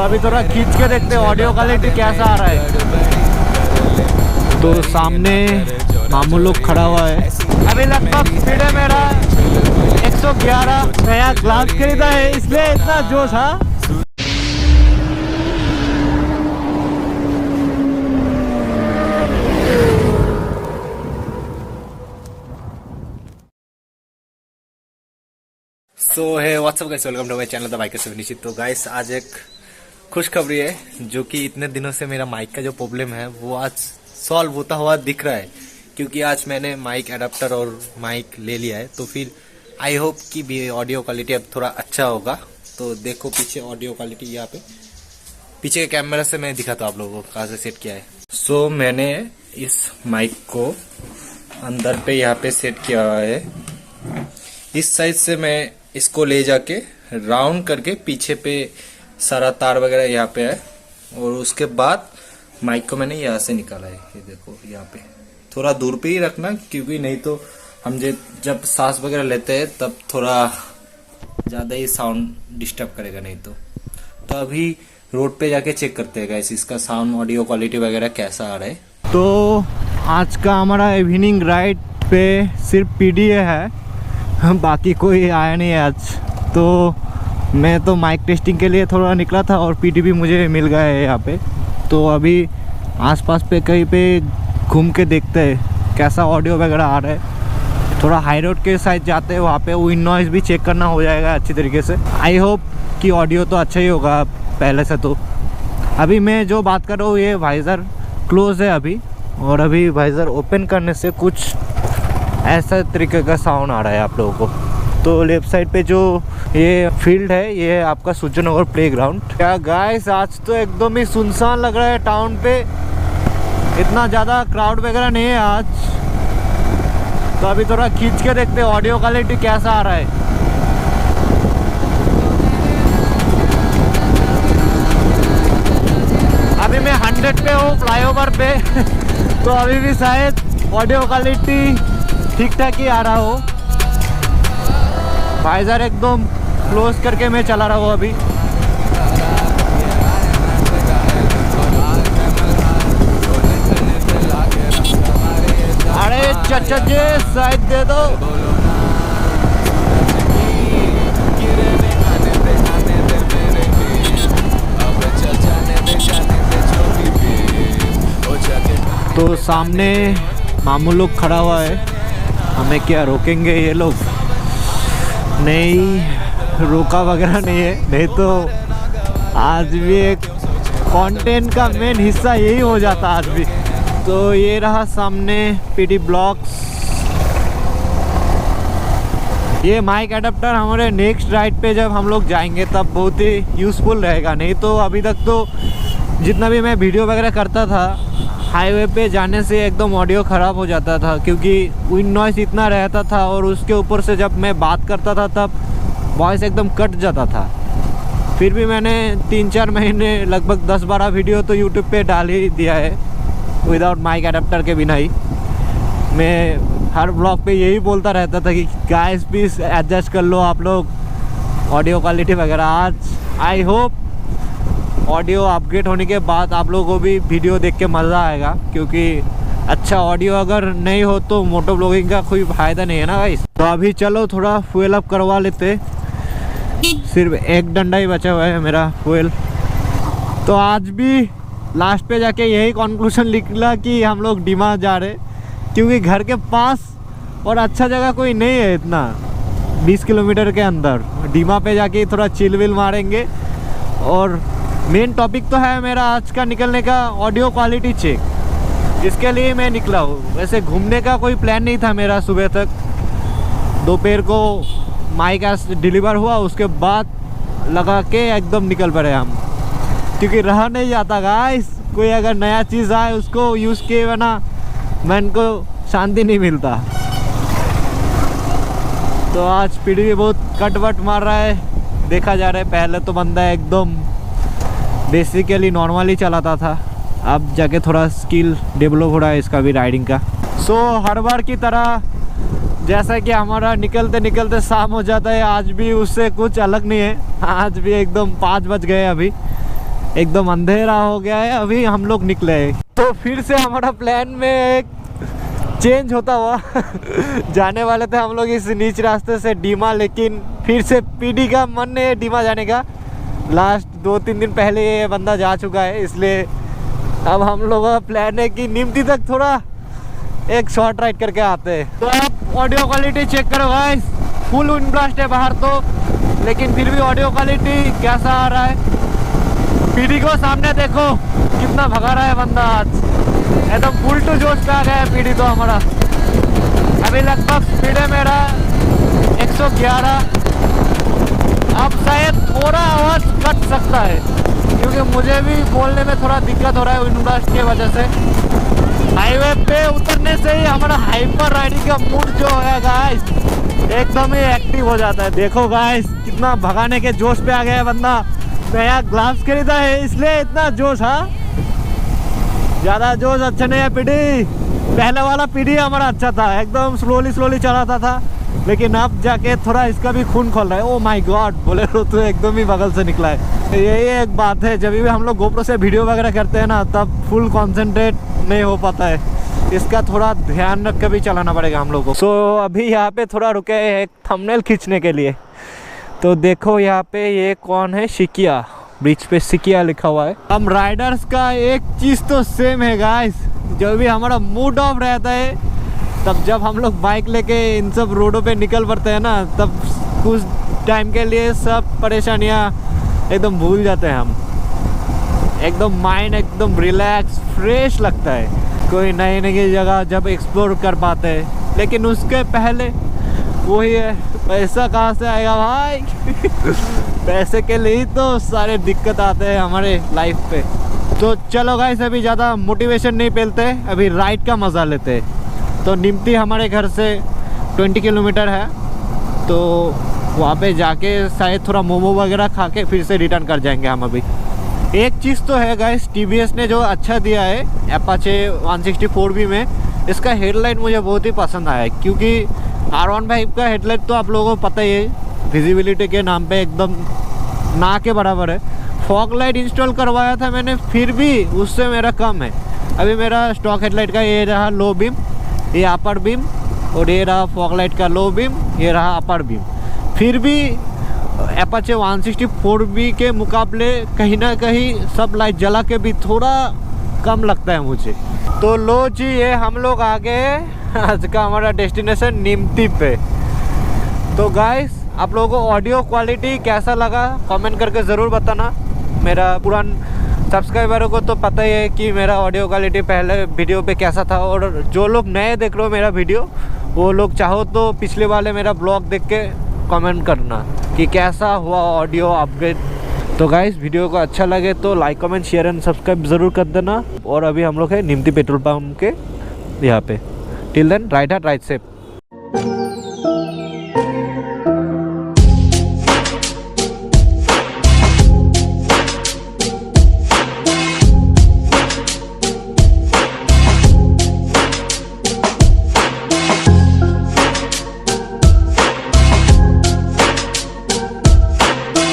तो अभी थोड़ा खींच के देखते हैं ऑडियो क्वालिटी कैसा आ रहा है। तो सामने मामू लोग खड़ा हुआ है। अभी लगभग स्पीड है मेरा 111। नया ग्लास खरीदा है इसलिए इतना जोश है। So hey what's up guys, welcome to my channel the biker से निश्चित। तो गाइस आज एक खुशखबरी है, जो कि इतने दिनों से मेरा माइक का जो प्रॉब्लम है वो आज सॉल्व होता हुआ दिख रहा है, क्योंकि आज मैंने माइक एडाप्टर और माइक ले लिया है। तो फिर आई होप कि भी ऑडियो क्वालिटी अब थोड़ा अच्छा होगा। तो देखो पीछे ऑडियो क्वालिटी, यहाँ पे पीछे के कैमरा से मैं दिखाता हूँ आप लोगों को कहाँ से सेट किया है। सो मैंने इस माइक को अंदर पे यहाँ पे सेट किया हुआ है। इस साइड से मैं इसको ले जाके राउंड करके पीछे पे सारा तार वगैरह यहाँ पे है, और उसके बाद माइक को मैंने यहाँ से निकाला है। ये देखो यहाँ पे थोड़ा दूर पे ही रखना, क्योंकि नहीं तो हम जब सांस वगैरह लेते हैं तब थोड़ा ज़्यादा ही साउंड डिस्टर्ब करेगा नहीं तो अभी रोड पे जाके चेक करते हैं गाइस इसका साउंड ऑडियो क्वालिटी वगैरह कैसा आ रहा है। तो आज का हमारा इवनिंग राइड पे सिर्फ पीडीए है, बाकी कोई आया नहीं है आज। तो मैं तो माइक टेस्टिंग के लिए थोड़ा निकला था और पीडी भी मुझे मिल गया है यहाँ पे। तो अभी आसपास पे कहीं पे घूम के देखते हैं कैसा ऑडियो वगैरह आ रहा है। थोड़ा हाई रोड के साइड जाते हैं, वहाँ पे विंड नॉइज भी चेक करना हो जाएगा अच्छी तरीके से। आई होप कि ऑडियो तो अच्छा ही होगा पहले से। तो अभी मैं जो बात कर रहा हूँ ये वाइज़र क्लोज है अभी, और अभी वाइज़र ओपन करने से कुछ ऐसा तरीके का साउंड आ रहा है आप लोगों को। तो लेफ्ट साइड पे जो ये फील्ड है ये है आपका सूर्यनगर प्लेग्राउंड। क्या गाइस, आज तो एकदम ही सुनसान लग रहा है टाउन पे, इतना ज़्यादा क्राउड वगैरह नहीं है आज। तो अभी थोड़ा खींच के देखते हैं ऑडियो क्वालिटी कैसा आ रहा है। अभी मैं 100 पे हूँ फ्लाईओवर पे तो अभी भी शायद ऑडियो क्वालिटी ठीक ठाक ही आ रहा हो। वाइज़र एकदम क्लोज करके मैं चला रहा हूँ अभी। अरे चाचा जी साइड दे दो। तो सामने मामू लोग खड़ा हुआ है, हमें क्या रोकेंगे ये लोग? नहीं, रोका वगैरह नहीं है, नहीं तो आज भी एक कंटेंट का मेन हिस्सा यही हो जाता आज भी। तो ये रहा सामने पीडी ब्लॉक्स। ये माइक एडाप्टर हमारे नेक्स्ट राइड पे जब हम लोग जाएंगे तब बहुत ही यूज़फुल रहेगा। नहीं तो अभी तक तो जितना भी मैं वीडियो वगैरह करता था हाईवे पे जाने से एकदम ऑडियो ख़राब हो जाता था, क्योंकि विंड नॉइस इतना रहता था, और उसके ऊपर से जब मैं बात करता था तब वॉइस एकदम कट जाता था। फिर भी मैंने 3-4 महीने लगभग 10-12 वीडियो तो यूट्यूब पे डाल ही दिया है विदाउट माइक एडाप्टर के बिना ही। मैं हर ब्लॉग पे यही बोलता रहता था कि गाइस प्लीज़ एडजस्ट कर लो आप लोग ऑडियो क्वालिटी वगैरह। आज आई होप ऑडियो अपग्रेड होने के बाद आप लोगों को भी वीडियो देख के मज़ा आएगा, क्योंकि अच्छा ऑडियो अगर नहीं हो तो मोटो ब्लॉगिंग का कोई फ़ायदा नहीं है ना गाइस। तो अभी चलो थोड़ा फ्यूल अप करवा लेते, सिर्फ एक डंडा ही बचा हुआ है मेरा फ्यूल। तो आज भी लास्ट पे जाके यही कंक्लूजन निकला कि हम लोग डीमा जा रहे, क्योंकि घर के पास और अच्छा जगह कोई नहीं है इतना 20 किलोमीटर के अंदर। डीमा पे जाके थोड़ा चिल विल मारेंगे। और मेन टॉपिक तो है मेरा आज का निकलने का ऑडियो क्वालिटी चेक, जिसके लिए मैं निकला हूँ। वैसे घूमने का कोई प्लान नहीं था मेरा सुबह तक। दोपहर को माइक डिलीवर हुआ, उसके बाद लगा के एकदम निकल पड़े हम, क्योंकि रहा नहीं जाता गाइस। कोई अगर नया चीज़ आए उसको यूज़ किए बिना मन को शांति नहीं मिलता। तो आज पीडी भी बहुत कट वट मार रहा है, देखा जा रहा है। पहले तो बंदा एकदम बेसिकली नॉर्मली चलाता था, अब जाके थोड़ा स्किल डेवलप हो रहा है इसका भी राइडिंग का। सो हर बार की तरह जैसा कि हमारा निकलते निकलते शाम हो जाता है, आज भी उससे कुछ अलग नहीं है। आज भी एकदम 5 बज गए अभी, एकदम अंधेरा हो गया है, अभी हम लोग निकले हैं। तो फिर से हमारा प्लान में एक चेंज होता हुआ जाने वाले थे हम लोग इस नीच रास्ते से डीमा, लेकिन फिर से पीडी का मन नहीं है डीमा जाने का। लास्ट 2-3 दिन पहले ये बंदा जा चुका है, इसलिए अब हम लोगों का प्लान है कि निमती तक थोड़ा एक शॉर्ट राइड करके आते हैं। तो आप ऑडियो क्वालिटी चेक करो गाइस, फुल विंड ब्लास्ट है बाहर तो, लेकिन फिर भी ऑडियो क्वालिटी कैसा आ रहा है। पीडी को सामने देखो कितना भगा रहा है बंदा, आज एकदम फुल टू जोश पे आ गया है पीडी तो हमारा। अभी लगभग स्पीड है मेरा 111। अब शायद थोड़ा आवाज़ कट सकता है, क्योंकि मुझे भी बोलने में थोड़ा दिक्कत हो रहा है विंड ब्लास्ट की वजह से। हाईवे पे उतरने से ही हमारा हाइपर राइडिंग का मूड जो है गाइस एकदम ही एक्टिव हो जाता है। देखो गाइस कितना भगाने के जोश पे आ गया है बंदा। नया ग्लाव्स खरीदा है इसलिए इतना जोश। हाँ, ज़्यादा जोश अच्छा नहीं है पीडी। पहले वाला पीडी हमारा अच्छा था, एकदम स्लोली चलाता था, लेकिन अब जाके थोड़ा इसका भी खून खोल रहा है। ओ माय गॉड, बोलेरो तो एकदम ही बगल से निकला है। यही एक बात है, जब भी हम लोग गोप्रो से वीडियो वगैरह करते हैं ना, तब फुल कॉन्सेंट्रेट नहीं हो पाता है। इसका थोड़ा ध्यान रख के भी चलाना पड़ेगा हम लोग को। सो अभी यहाँ पे थोड़ा रुके हैं एक थंबनेल खींचने के लिए। तो देखो यहाँ पे ये कौन है, शिकिया, ब्रिज पे शिकिया लिखा हुआ है। हम राइडर्स का एक चीज़ तो सेम है गाइस, जब भी हमारा मूड ऑफ रहता है, तब जब हम लोग बाइक लेके इन सब रोडों पे निकल पड़ते हैं ना, तब कुछ टाइम के लिए सब परेशानियाँ एकदम भूल जाते हैं हम। एकदम माइंड एकदम रिलैक्स फ्रेश लगता है। कोई नई नई जगह जब एक्सप्लोर कर पाते हैं, लेकिन उसके पहले वही है, पैसा कहाँ से आएगा भाई पैसे के लिए ही तो सारे दिक्कत आते हैं हमारे लाइफ पे। तो चलो गाइस, अभी ज़्यादा मोटिवेशन नहीं पेलते, अभी राइड का मज़ा लेते हैं। तो निमती हमारे घर से 20 किलोमीटर है, तो वहाँ पे जाके शायद थोड़ा मोमो वगैरह खा के फिर से रिटर्न कर जाएंगे हम। अभी एक चीज़ तो है गाइस, TVS ने जो अच्छा दिया है अपाचे 164B में, इसका हेडलाइट मुझे बहुत ही पसंद आया है, क्योंकि R15 का हेडलाइट तो आप लोगों को पता ही है, विजिबिलिटी के नाम पे एकदम ना के बराबर है। फॉग लाइट इंस्टॉल करवाया था मैंने, फिर भी उससे मेरा कम है। अभी मेरा स्टॉक हेडलाइट का ये रहा लो बीम, ये अपर बीम, और ये रहा फॉग लाइट का लो बीम, ये रहा अपर बीम। फिर भी अपाचे 164B के मुकाबले कहीं ना कहीं सब लाइट जला के भी थोड़ा कम लगता है मुझे। तो लो जी, ये हम लोग आ गए आज का हमारा डेस्टिनेशन निमती पे। तो गाइस, आप लोगों को ऑडियो क्वालिटी कैसा लगा कमेंट करके ज़रूर बताना। मेरा पुरान सब्सक्राइबरों को तो पता ही है कि मेरा ऑडियो क्वालिटी पहले वीडियो पे कैसा था, और जो लोग नए देख रहे हो मेरा वीडियो, वो लोग चाहो तो पिछले वाले मेरा ब्लॉग देख के कमेंट करना कि कैसा हुआ ऑडियो अपग्रेड। तो गाइस, वीडियो को अच्छा लगे तो like comment share and subscribe ज़रूर कर देना। और अभी हम लोग हैं निमती पेट्रोल पंप के यहाँ पे। Till then, ride hard ride safe.